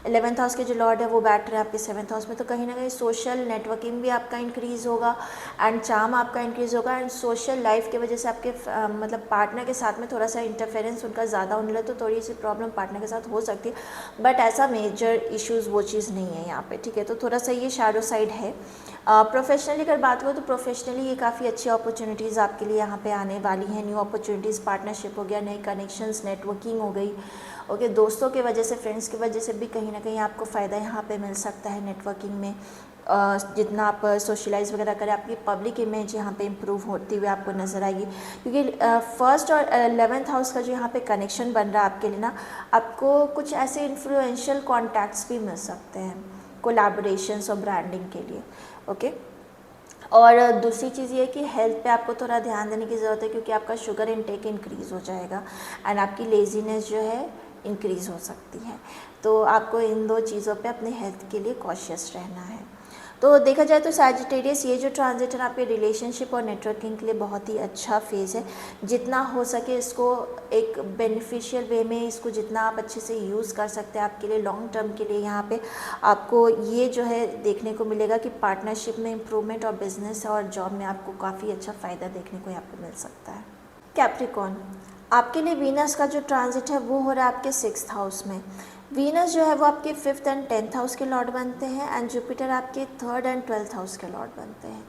11th हाउस के जो लॉर्ड है वो बैठ रहे हैं आपके 7th हाउस में, तो कहीं ना कहीं सोशल नेटवर्किंग भी आपका इंक्रीज़ होगा एंड चार्म आपका इंक्रीज़ होगा। एंड सोशल लाइफ की वजह से आपके मतलब पार्टनर के साथ में थोड़ा सा इंटरफेरेंस उनका ज़्यादा होने लगे, तो थोड़ी सी प्रॉब्लम पार्टनर के साथ हो सकती है, बट ऐसा मेजर इश्यूज़ वो चीज़ नहीं है यहाँ पे। ठीक है, तो थोड़ा सा ये शैडो साइड है। प्रोफेशनली अगर बात करो तो प्रोफेशनली ये काफ़ी अच्छी अपॉर्चुनिटीज़ आपके लिए यहाँ पे आने वाली हैं। न्यू अपॉर्चुनिटीज़, पार्टनरशिप हो गया, नए कनेक्शंस, नेटवर्किंग हो गई। ओके, दोस्तों की वजह से, फ्रेंड्स की वजह से भी कहीं ना कहीं आपको फ़ायदा यहाँ पे मिल सकता है नेटवर्किंग में। जितना आप सोशलाइज वगैरह करें, आपकी पब्लिक इमेज यहाँ पे इम्प्रूव होती हुई आपको नज़र आएगी, क्योंकि 1st और 11th हाउस का जो यहाँ पे कनेक्शन बन रहा है आपके लिए ना, आपको कुछ ऐसे इन्फ्लुएंशियल कॉन्टैक्ट्स भी मिल सकते हैं कोलैबोरेशंस और ब्रांडिंग के लिए। ओके, और दूसरी चीज़ ये है कि हेल्थ पे आपको थोड़ा ध्यान देने की ज़रूरत है, क्योंकि आपका शुगर इनटेक इंक्रीज़ हो जाएगा एंड आपकी लेज़ीनेस जो है इंक्रीज़ हो सकती है। तो आपको इन दो चीज़ों पे अपने हेल्थ के लिए कॉशियस रहना है। तो देखा जाए तो सैजिटेरियस, ये जो ट्रांजिट है आपके रिलेशनशिप और नेटवर्किंग के लिए बहुत ही अच्छा फेज़ है। जितना हो सके इसको एक बेनिफिशियल वे में, इसको जितना आप अच्छे से यूज़ कर सकते हैं आपके लिए लॉन्ग टर्म के लिए, यहाँ पे आपको ये जो है देखने को मिलेगा कि पार्टनरशिप में इम्प्रूवमेंट और बिजनेस और जॉब में आपको काफ़ी अच्छा फ़ायदा देखने को यहाँ पे मिल सकता है। कैप्रिकॉर्न, आपके लिए वीनस का जो ट्रांजिट है वो हो रहा है आपके 6th हाउस में। वीनस जो है वो आपके 5th एंड 10th हाउस के लॉर्ड बनते हैं, एंड जुपिटर आपके 3rd एंड 12th हाउस के लॉर्ड बनते हैं।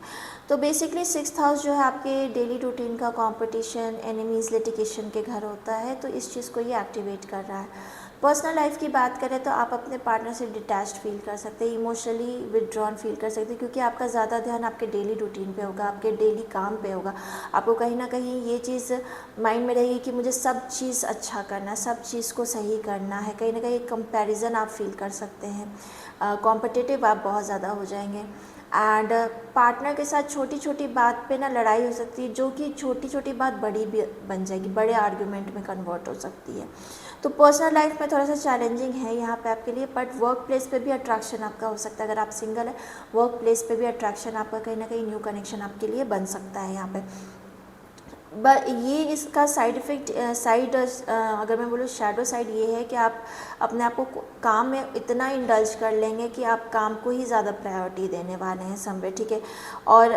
तो बेसिकली 6th हाउस जो है आपके डेली रूटीन का, कंपटीशन, एनिमीज़, लिटिगेशन के घर होता है, तो इस चीज़ को ये एक्टिवेट कर रहा है। पर्सनल लाइफ की बात करें तो आप अपने पार्टनर से डिटैच्ड फील कर सकते हैं, इमोशनली विदड्रॉन फील कर सकते हैं, क्योंकि आपका ज़्यादा ध्यान आपके डेली रूटीन पे होगा, आपके डेली काम पे होगा। आपको कहीं ना कहीं ये चीज़ माइंड में रहेगी कि मुझे सब चीज़ अच्छा करना है, सब चीज़ को सही करना है। कहीं ना कहीं कंपैरिजन आप फील कर सकते हैं, कॉम्पिटिटिव आप बहुत ज़्यादा हो जाएंगे। एंड पार्टनर के साथ छोटी छोटी बात पे ना लड़ाई हो सकती है, जो कि छोटी छोटी बात बड़ी भी बन जाएगी, बड़े आर्ग्यूमेंट में कन्वर्ट हो सकती है। तो पर्सनल लाइफ में थोड़ा सा चैलेंजिंग है यहाँ पे आपके लिए, बट वर्क प्लेस पे भी अट्रैक्शन आपका हो सकता है। अगर आप सिंगल है, वर्क प्लेस पे भी अट्रैक्शन आपका, कहीं ना कहीं न्यू कनेक्शन आपके लिए बन सकता है यहाँ पे। ये इसका साइड इफ़ेक्ट साइड अगर मैं बोलूँ शैडो साइड ये है कि आप अपने आप को काम में इतना इंडल्ज कर लेंगे कि आप काम को ही ज़्यादा प्रायोरिटी देने वाले हैं समझे, ठीक है। और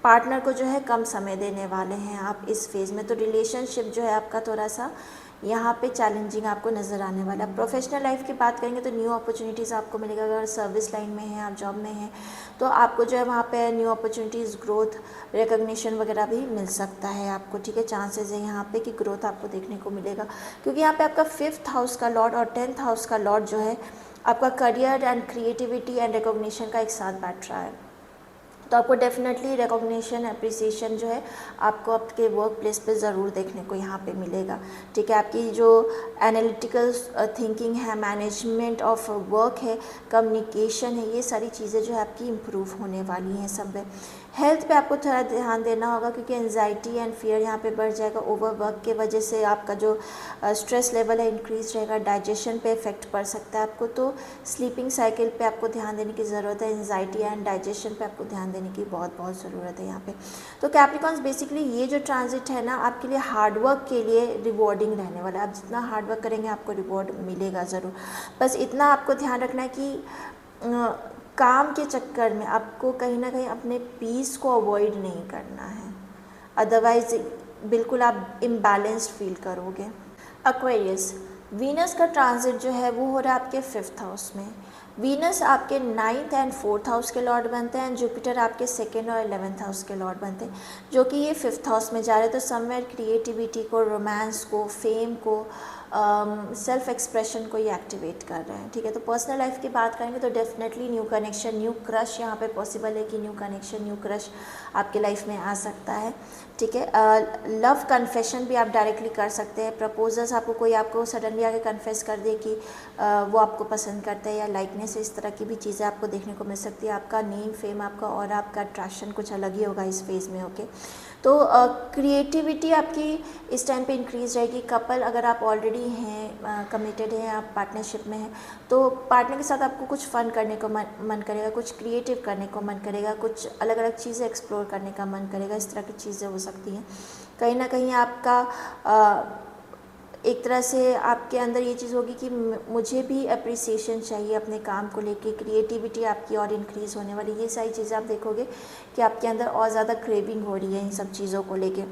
पार्टनर को जो है कम समय देने वाले हैं आप इस फेज़ में, तो रिलेशनशिप जो है आपका थोड़ा सा यहाँ पे चैलेंजिंग आपको नज़र आने वाला। प्रोफेशनल लाइफ की बात करेंगे तो न्यू अपॉर्चुनिटीज़ आपको मिलेगा। अगर सर्विस लाइन में हैं, आप जॉब में हैं, तो आपको जो है वहाँ पे न्यू अपॉर्चुनिटीज़, ग्रोथ, रिकग्निशन वगैरह भी मिल सकता है आपको, ठीक है। चांसेस है यहाँ पे कि ग्रोथ आपको देखने को मिलेगा, क्योंकि यहाँ पे आपका 5th हाउस का लॉर्ड और 10th हाउस का लॉर्ड जो है आपका career and creativity and recognition का एक साथ बैठ रहा है। तो आपको डेफिनेटली रिकॉग्निशन, अप्रिसिएशन जो है आपको आपके वर्क प्लेस पे ज़रूर देखने को यहाँ पे मिलेगा, ठीक है। आपकी जो एनालिटिकल थिंकिंग है, मैनेजमेंट ऑफ वर्क है, कम्युनिकेशन है, ये सारी चीज़ें जो है आपकी इम्प्रूव होने वाली हैं सब में। हेल्थ पे आपको थोड़ा ध्यान देना होगा, क्योंकि एंजाइटी एंड फियर यहाँ पे बढ़ जाएगा। ओवरवर्क के वजह से आपका जो स्ट्रेस लेवल है इंक्रीज रहेगा। डाइजेशन पे इफेक्ट पड़ सकता है आपको, तो स्लीपिंग साइकिल पे आपको ध्यान देने की ज़रूरत है। एंजाइटी एंड डाइजेशन पे आपको ध्यान देने की बहुत ज़रूरत है यहाँ पे। तो कैप्रिकॉन्स बेसिकली ये जो ट्रांजिट है ना आपके लिए हार्डवर्क के लिए रिवॉर्डिंग रहने वाला है। आप जितना हार्डवर्क करेंगे आपको रिवॉर्ड मिलेगा ज़रूर। बस इतना आपको ध्यान रखना है कि काम के चक्कर में आपको कहीं ना कहीं अपने पीस को अवॉइड नहीं करना है, अदरवाइज बिल्कुल आप इम्बैलेंस्ड फील करोगे। एक्वेरियस, वीनस का ट्रांजिट जो है वो हो रहा है आपके 5th हाउस में। वीनस आपके 9th एंड 4th हाउस के लॉर्ड बनते हैं, एंड जुपिटर आपके 2nd और 11th हाउस के लॉर्ड बनते हैं, जो कि ये 5th हाउस में जा रहे हैं। तो समवेयर क्रिएटिविटी को, रोमांस को, फेम को, सेल्फ एक्सप्रेशन को ये एक्टिवेट कर रहे हैं, ठीक है। तो पर्सनल लाइफ की बात करेंगे तो definitely new connection, new crush यहाँ पे पॉसिबल है कि न्यू कनेक्शन, न्यू क्रश आपके लाइफ में आ सकता है, ठीक है। लव कन्फेशन भी आप डायरेक्टली कर सकते हैं। प्रपोजल्स आपको सडनली आके कन्फेस कर दे कि वो आपको पसंद करते हैं या लाइकनेस, इस तरह की भी चीज़ें आपको देखने को मिल सकती है। आपका नेम, फेम आपका और आपका अट्रैक्शन कुछ अलग ही होगा इस फेज़ में, ओके। तो क्रिएटिविटी आपकी इस टाइम पे इंक्रीज रहेगी। कपल अगर आप ऑलरेडी हैं, कमिटेड हैं, आप पार्टनरशिप में हैं, तो पार्टनर के साथ आपको कुछ फ़न करने को मन करेगा, कुछ क्रिएटिव करने को मन करेगा, कुछ अलग अलग चीज़ें एक्सप्लोर करने का मन करेगा। इस तरह की चीज़ें हो सकती हैं। कहीं ना कहीं आपका एक तरह से आपके अंदर ये चीज़ होगी कि मुझे भी अप्रिसिएशन चाहिए अपने काम को लेके। क्रिएटिविटी आपकी और इंक्रीज़ होने वाली। ये सारी चीज़ें आप देखोगे कि आपके अंदर और ज़्यादा क्रेविंग हो रही है इन सब चीज़ों को लेके।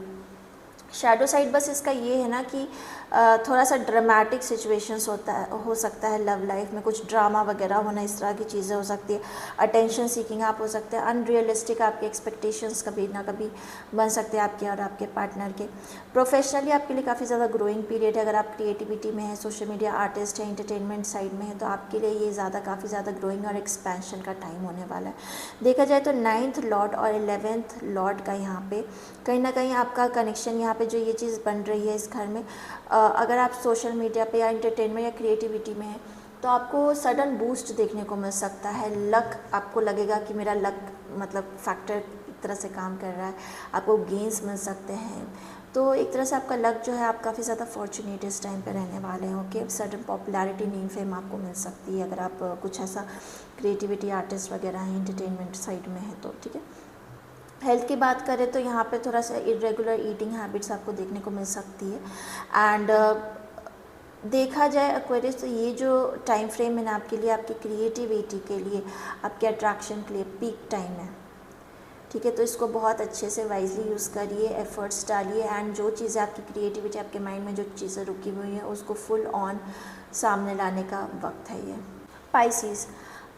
शैडो साइड बस इसका ये है ना कि थोड़ा सा ड्रामेटिक सिचुएशंस हो सकता है लव लाइफ में, कुछ ड्रामा वगैरह होना, इस तरह की चीज़ें हो सकती है। अटेंशन सीकिंग आप हो सकते हैं। अनरियलिस्टिक आपके एक्सपेक्टेशंस कभी ना कभी बन सकते हैं आपके और आपके पार्टनर के। प्रोफेशनली आपके लिए काफ़ी ज़्यादा ग्रोइंग पीरियड है। अगर आप क्रिएटिविटी में है, सोशल मीडिया आर्टिस्ट है, एंटरटेनमेंट साइड में है, तो आपके लिए ये काफ़ी ज़्यादा ग्रोइंग और एक्सपेंशन का टाइम होने वाला है। देखा जाए तो 9th लॉर्ड और 11th लॉर्ड का यहाँ पे कहीं ना कहीं आपका कनेक्शन, यहाँ पे जो ये चीज़ बन रही है इस घर में, अगर आप सोशल मीडिया पे या एंटरटेनमेंट या क्रिएटिविटी में हैं, तो आपको सडन बूस्ट देखने को मिल सकता है। लक, आपको लगेगा कि मेरा लक मतलब फैक्टर एक तरह से काम कर रहा है, आपको गेंस मिल सकते हैं। तो एक तरह से आपका लक जो है, आप काफ़ी ज़्यादा फॉर्चुनेट इस टाइम पे रहने वाले हैं, okay. Sudden popularity, name, fame आपको मिल सकती है अगर आप कुछ ऐसा क्रिएटिविटी आर्टिस्ट वगैरह हैं, एंटरटेनमेंट साइड में है तो, ठीक है। हेल्थ की बात करें तो यहाँ पे थोड़ा सा इरेगुलर ईटिंग हैबिट्स आपको देखने को मिल सकती है। एंड देखा जाए एक्वेरियस, तो ये जो टाइम फ्रेम है ना आपके लिए, आपकी क्रिएटिविटी के लिए, आपके अट्रैक्शन के लिए पीक टाइम है, ठीक है। तो इसको बहुत अच्छे से वाइजली यूज़ करिए, एफर्ट्स डालिए, एंड जो चीज़ें आपकी क्रिएटिविटी, आपके माइंड में जो चीज़ें रुकी हुई हैं, उसको फुल ऑन सामने लाने का वक्त है ये। पाइसिस,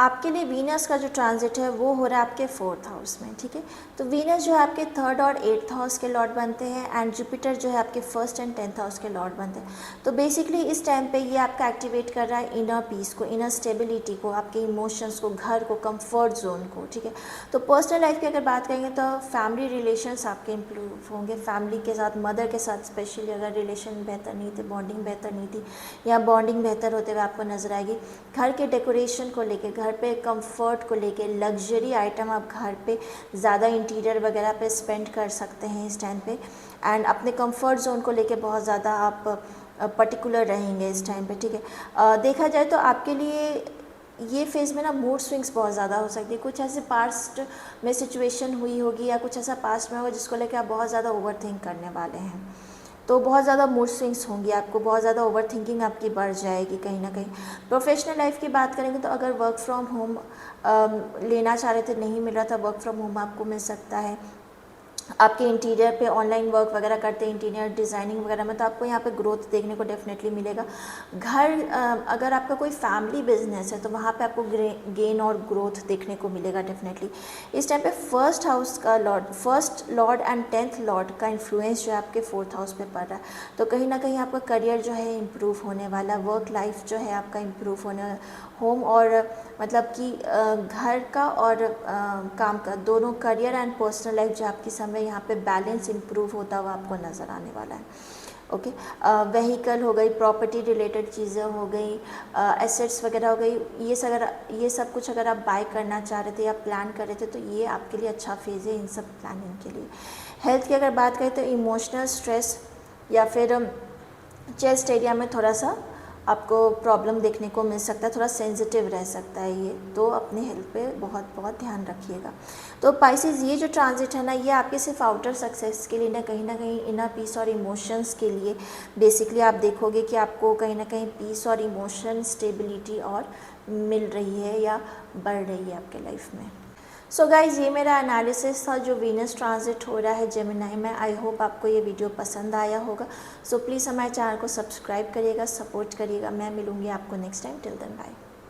आपके लिए वीनस का जो ट्रांजिट है वो हो रहा है आपके 4th हाउस में, ठीक है। तो वीनस जो है आपके 3rd और 8th हाउस के लॉर्ड बनते हैं, एंड जुपिटर जो है आपके 1st एंड 10th हाउस के लॉर्ड बनते हैं। तो बेसिकली इस टाइम पे ये आपका एक्टिवेट कर रहा है इनर पीस को, इनर स्टेबिलिटी को, आपके इमोशंस को, घर को, कंफर्ट जोन को, ठीक है। तो पर्सनल लाइफ की अगर बात करेंगे तो फैमिली रिलेशंस आपके इम्प्रूव होंगे। फैमिली के साथ, मदर के साथ स्पेशली अगर रिलेशन बेहतर नहीं थे, बॉन्डिंग बेहतर नहीं थी, या बॉन्डिंग बेहतर होते हुए आपको नजर आएगी। घर के डेकोरेशन को लेके, घर पे कंफर्ट को लेके, लग्जरी आइटम आप घर पे ज़्यादा इंटीरियर वगैरह पे स्पेंड कर सकते हैं इस टाइम पे। एंड अपने कंफर्ट जोन को लेके बहुत ज़्यादा आप पर्टिकुलर रहेंगे इस टाइम पे, ठीक है। देखा जाए तो आपके लिए ये फेज़ में ना मूड स्विंग्स बहुत ज़्यादा हो सकती है। कुछ ऐसे पास्ट में सिचुएशन हुई होगी या कुछ ऐसा पास्ट में होगा जिसको लेकर आप बहुत ज़्यादा ओवर थिंक करने वाले हैं, तो बहुत ज़्यादा मूड स्विंग्स होंगी, आपको बहुत ज़्यादा ओवर थिंकिंग आपकी बढ़ जाएगी कहीं ना कहीं। प्रोफेशनल लाइफ की बात करेंगे तो अगर वर्क फ्रॉम होम लेना चाह रहे थे, नहीं मिल रहा था, वर्क फ्रॉम होम आपको मिल सकता है। आपके इंटीरियर पे ऑनलाइन वर्क वगैरह करते हैं, इंटीरियर डिज़ाइनिंग वगैरह में, तो आपको यहाँ पे ग्रोथ देखने को डेफिनेटली मिलेगा। घर अगर आपका कोई फैमिली बिजनेस है तो वहाँ पे आपको गेन और ग्रोथ देखने को मिलेगा डेफिनेटली। इस टाइम पे फर्स्ट हाउस का first Lord and 10th Lord का इन्फ्लुएंस जो है आपके 4th हाउस पे पड़ रहा है, तो कहीं ना कहीं आपका करियर जो है इम्प्रूव होने वाला, वर्क लाइफ जो है आपका इम्प्रूव होने वाला, होम और मतलब कि घर का और काम का दोनों, करियर एंड पर्सनल लाइफ जो आपकी समय यहाँ पे बैलेंस इम्प्रूव होता हुआ आपको नज़र आने वाला है। ओके, व्हीकल हो गई, प्रॉपर्टी रिलेटेड चीज़ें हो गई, एसेट्स वगैरह हो गई, ये सब कुछ अगर आप बाय करना चाह रहे थे या प्लान कर रहे थे तो ये आपके लिए अच्छा फेज़ है इन सब प्लानिंग के लिए। हेल्थ की अगर बात करें तो इमोशनल स्ट्रेस या फिर चेस्ट एरिया में थोड़ा सा आपको प्रॉब्लम देखने को मिल सकता है, थोड़ा सेंसिटिव रह सकता है ये, तो अपने हेल्थ पे बहुत बहुत ध्यान रखिएगा। तो पाइसेस, ये जो ट्रांजिट है ना, ये आपके सिर्फ आउटर सक्सेस के लिए ना कहीं इनर पीस और इमोशंस के लिए बेसिकली आप देखोगे कि आपको कहीं ना कहीं पीस और इमोशन स्टेबिलिटी और मिल रही है या बढ़ रही है आपके लाइफ में। सो गाइज़, ये मेरा एनालिसिस था जो वीनस ट्रांजिट हो रहा है जेमिनी में। आई होप आपको ये वीडियो पसंद आया होगा। सो प्लीज़ हमारे चैनल को सब्सक्राइब करिएगा, सपोर्ट करिएगा। मैं मिलूँगी आपको next time. Till then bye.